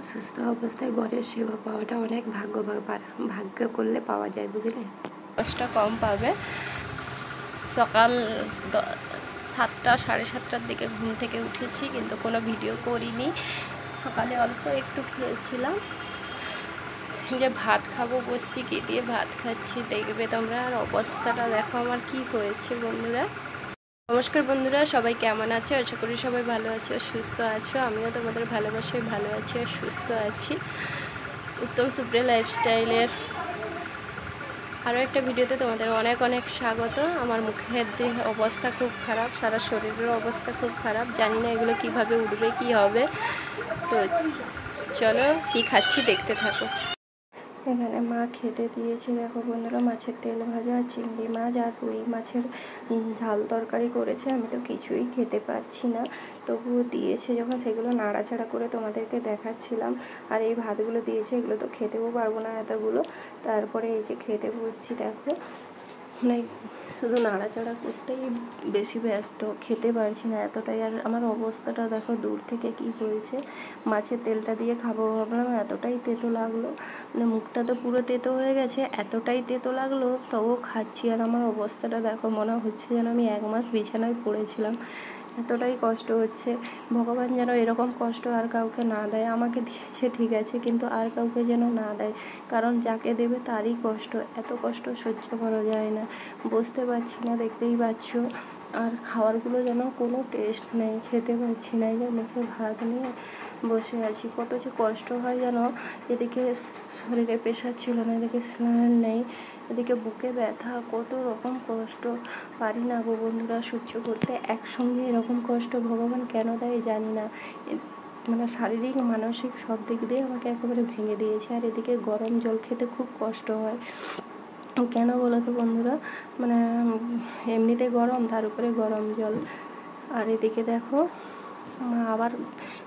অসুস্থ অবস্থায় বরের সেবা পাওয়াটা অনেক ভাগ্য ব্যাপার, ভাগ্য করলে পাওয়া যায়, বুঝলে। কষ্টটা কম পাবে। সকাল 7টা 7:30টার দিকে ঘুম থেকে উঠেছি, কিন্তু কোনো ভিডিও করিনি। সকালে অল্প একটু খেয়েছিলাম, যে ভাত খাবো বসছি, কি দিয়ে ভাত খাচ্ছি দেখবে তোমরা। আর অবস্থাটা দেখো আমার কি হয়েছে বন্ধুরা। নমস্কার বন্ধুরা, সবাই কেমন আছে? আশা করি সবাই ভালো আছে আর সুস্থ আছো। আমিও তোমাদের ভালোবাসায় ভালো আছি আর সুস্থ আছি। উত্তম সুপ্রিয়া লাইফস্টাইলের আরও একটা ভিডিওতে তোমাদের অনেক অনেক স্বাগত। আমার মুখের অবস্থা খুব খারাপ, সারা শরীরের অবস্থা খুব খারাপ, জানি না এগুলো কিভাবে উঠবে কি হবে। তো চলো কি খাচ্ছি দেখতে থাকো। এখানে মা খেতে দিয়েছে, দেখো বন্ধুরা, মাছের তেল ভাজা, চিংড়ি মাছ আর রুই মাছের ঝাল তরকারি করেছে। আমি তো কিছুই খেতে পারছি না, তবুও দিয়েছে যখন সেগুলো নাড়াচাড়া করে তোমাদেরকে দেখাচ্ছিলাম। আর এই ভাতগুলো দিয়েছে, এগুলো তো খেতেও পারবো না এতগুলো। তারপরে এই যে খেতে বসছি, দেখো মানে শুধু নাড়াচাড়া করতেই বেশি ব্যস্ত, খেতে পারছি না এতটাই। আর আমার অবস্থাটা দেখো দূর থেকে কি হয়েছে। মাছের তেলটা দিয়ে খাবো ভাবলাম, এতটাই তেতো লাগলো, মানে মুখটা তো পুরো তেতো হয়ে গেছে, এতটাই তেতো লাগলো, তবুও খাচ্ছি। আর আমার অবস্থাটা দেখো, মনে হচ্ছে যেন আমি 1 মাস বিছানায় পড়েছিলাম, এতটাই কষ্ট হচ্ছে। ভগবান যেন এরকম কষ্ট আর কাউকে না দেয়। আমাকে দিয়েছে ঠিক আছে, কিন্তু আর কাউকে যেন না দেয়, কারণ যাকে দেবে তারই কষ্ট, এত কষ্ট সহ্য করা যায় না। বসতে পারছি না, দেখতেই পাচ্ছ। আর খাবারগুলো যেন কোনো টেস্ট নেই, খেতে পারছি না। এই যে মুখে ভাত নিয়ে বসে আছি, কত যে কষ্ট হয় যেন। এদিকে শরীরে প্রেশার ছিল না, এদিকে স্নান নেই, এদিকে বুকে ব্যথা, কত রকম কষ্ট। পারি না গো বন্ধুরা সহ্য করতে একসঙ্গে এরকম কষ্ট। ভগবান কেন দেয় জানি না, মানে শারীরিক মানসিক সব দিক দিয়ে আমাকে একেবারে ভেঙে দিয়েছে। আর এদিকে গরম জল খেতে খুব কষ্ট হয়, কেন বলো তো বন্ধুরা, মানে এমনিতে গরম, তার উপরে গরম জল। আর এদিকে দেখো মা আবার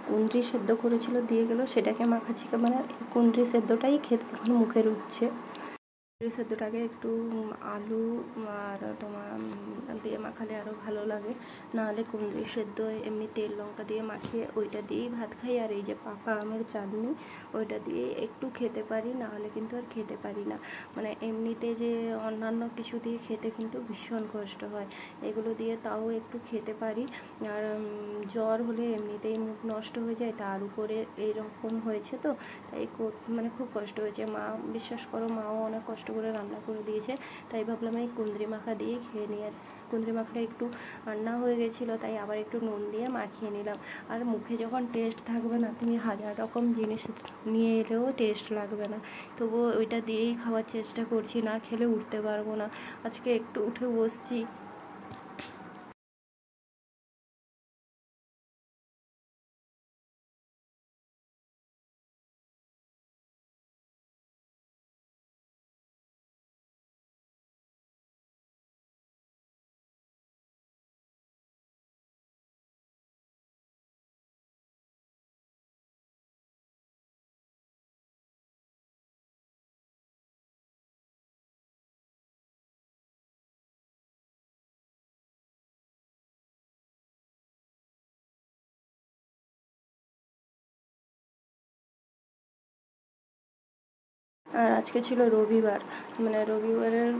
কুঁদরি সেদ্ধ করেছিল দিয়ে গেলো, সেটাকে মাখাচ্ছি। মানে কুঁদরি সেদ্ধটাই খেতে এখন মুখে রুচ্ছে। কুঁদরি সেদ্ধটাকে একটু আলু আর তোমার দিয়ে মাখালে আরও ভালো লাগে, নাহলে কুঁদরি সেদ্ধ এমনি তেল লঙ্কা দিয়ে মাখিয়ে ওইটা দিয়েই ভাত খাই। আর এই যে পাকা আমের চাটনি, ওইটা দিয়ে একটু খেতে পারি, নাহলে কিন্তু আর খেতে পারি না। মানে এমনিতে যে অন্যান্য কিছু দিয়ে খেতে কিন্তু ভীষণ কষ্ট হয়, এগুলো দিয়ে তাও একটু খেতে পারি। আর জ্বর হলে এমনিতেই মুখ নষ্ট হয়ে যায়, তার উপরে এইরকম হয়েছে, তো তাই মানে খুব কষ্ট হয়েছে। মা বিশ্বাস করো, মাও অনেক কষ্ট করে রান্না করে দিয়েছে, তাই ভাবলাম এই কুঁদরি মাখা দিয়ে খেয়ে নিই। আর কুঁদরি মাখাটা একটু রান্না হয়ে গেছিলো, তাই আবার একটু নুন দিয়ে মাখিয়ে নিলাম। আর মুখে যখন টেস্ট থাকবে না, তুমি 1000 রকম জিনিস নিয়ে এলেও টেস্ট লাগবে না, তবুও ওইটা দিয়েই খাওয়ার চেষ্টা করছি, না খেলে উঠতে পারবো না। আজকে একটু উঠে বসছি। আর আজকে ছিল রবিবার, মানে রবিবারের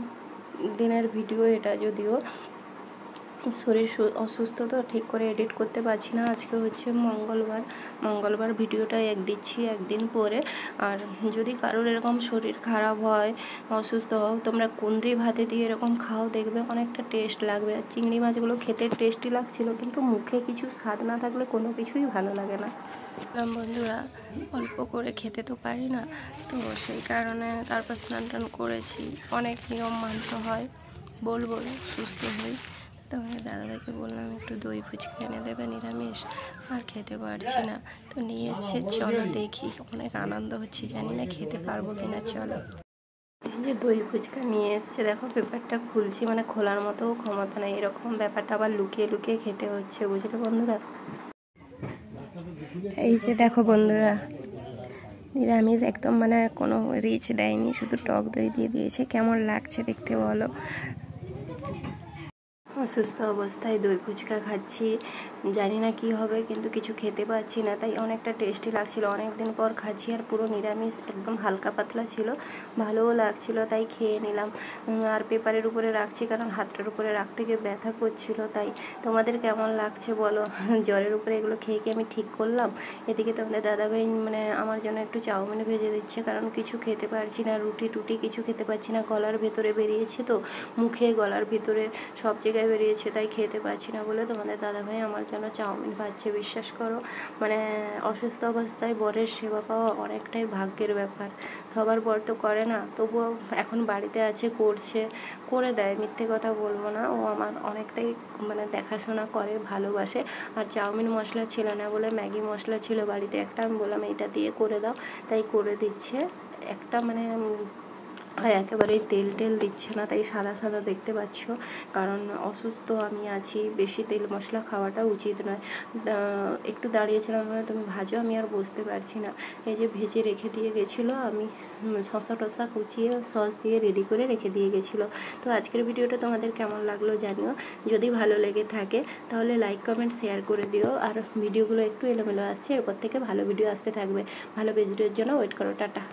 দিনের ভিডিও এটা, যদিও শরীর অসুস্থ তো ঠিক করে এডিট করতে পারছি না। আজকে হচ্ছে মঙ্গলবার ভিডিওটা দিচ্ছি একদিন পরে। আর যদি কারোর এরকম শরীর খারাপ হয়, অসুস্থ হও, তোমরা কুঁদরি ভাতে দিয়ে এরকম খাও, দেখবে অনেকটা টেস্ট লাগবে। আর চিংড়ি মাছগুলো খেতে টেস্টি লাগছিল, কিন্তু মুখে কিছু স্বাদ না থাকলে কোনো কিছুই ভালো লাগে না। বন্ধুরা অল্প করে খেতে তো পারি না, তো সেই কারণে তারপর স্নান টান করেছি। অনেক নিয়ম মানতে হয়, বলবো সুস্থ হই। তো আমি দাদাভাইকে বললাম একটু দই ফুচকা এনে দেবে নিরামিষ, আর খেতে পারছি না, তো নিয়ে এসছে, চলো দেখি। অনেক আনন্দ হচ্ছে, জানি না খেতে পারবো কিনা। চলো, এই যে দই ফুচকা নিয়ে এসছে, দেখো পেপারটা খুলছি, মানে খোলার মতো ক্ষমতা নেই, এরকম ব্যাপারটা আবার লুকিয়ে লুকিয়ে খেতে হচ্ছে, বুঝলে বন্ধুরা। এই যে দেখো বন্ধুরা, নিরামিষ একদম, মানে কোনো রিচ দেয়নি, শুধু টক দই দিয়ে দিয়েছে। কেমন লাগছে দেখতে বলো। অসুস্থ অবস্থায় দই ফুচকা খাচ্ছি, জানি না কি হবে, কিন্তু কিছু খেতে পাচ্ছি না, তাই অনেকটা টেস্টি লাগছিল। অনেক দিন পর খাচ্ছি, আর পুরো নিরামিষ, একদম হালকা পাতলা ছিল, ভালোও লাগছিল, তাই খেয়ে নিলাম। আর পেপারের উপরে রাখছি, কারণ হাতটার উপরে রাখতে গিয়ে ব্যথা করছিল। তাই তোমাদের কেমন লাগছে বলো? জ্বরের উপরে এগুলো খেয়ে কি আমি ঠিক করলাম? এদিকে তোমাদের দাদাভাই মানে আমার জন্য একটু চাউমিন ভেজে দিচ্ছে, কারণ কিছু খেতে পারছি না, রুটি টুটি কিছু খেতে পারছি না, গলার ভেতরে বেরিয়েছে তো, মুখে গলার ভিতরে সব জায়গায় বেরিয়েছে, তাই খেতে পারছি না বলে তোমাদের দাদাভাই আমার জন্য চাউমিন ভাজছে। বিশ্বাস করো, মানে অসুস্থ অবস্থায় বরের সেবা পাওয়া অনেকটাই ভাগ্যের ব্যাপার। সবার বর তো করে না, তবুও এখন বাড়িতে আছে, করছে, করে দেয়, মিথ্যে কথা বলবো না। ও আমার অনেকটাই মানে দেখাশোনা করে, ভালোবাসে। আর চাউমিন মশলা ছিল না বলে ম্যাগি মশলা ছিল বাড়িতে একটা, আমি বললাম এইটা দিয়ে করে দাও, তাই করে দিচ্ছে একটা। মানে আর একেবারেই তেল টেল দিচ্ছে না, তাই সাদা সাদা দেখতে পাচ্ছ, কারণ অসুস্থ আমি আছি, বেশি তেল মশলা খাওয়াটা উচিত নয়। একটু দাঁড়িয়েছিলাম, তুমি ভাজো, আমি আর বসতে পারছি না। এই যে ভেজে রেখে দিয়ে গেছিলো, আমি শসা টসা কুচিয়ে সস দিয়ে রেডি করে রেখে দিয়ে গেছিলো। তো আজকের ভিডিওটা তোমাদের কেমন লাগলো জানিও, যদি ভালো লেগে থাকে তাহলে লাইক কমেন্ট শেয়ার করে দিও। আর ভিডিওগুলো একটু এলোমেলো আসছে, এরপর থেকে ভালো ভিডিও আসতে থাকবে। ভালো ভিডিওর জন্য ওয়েট করো, টাটা।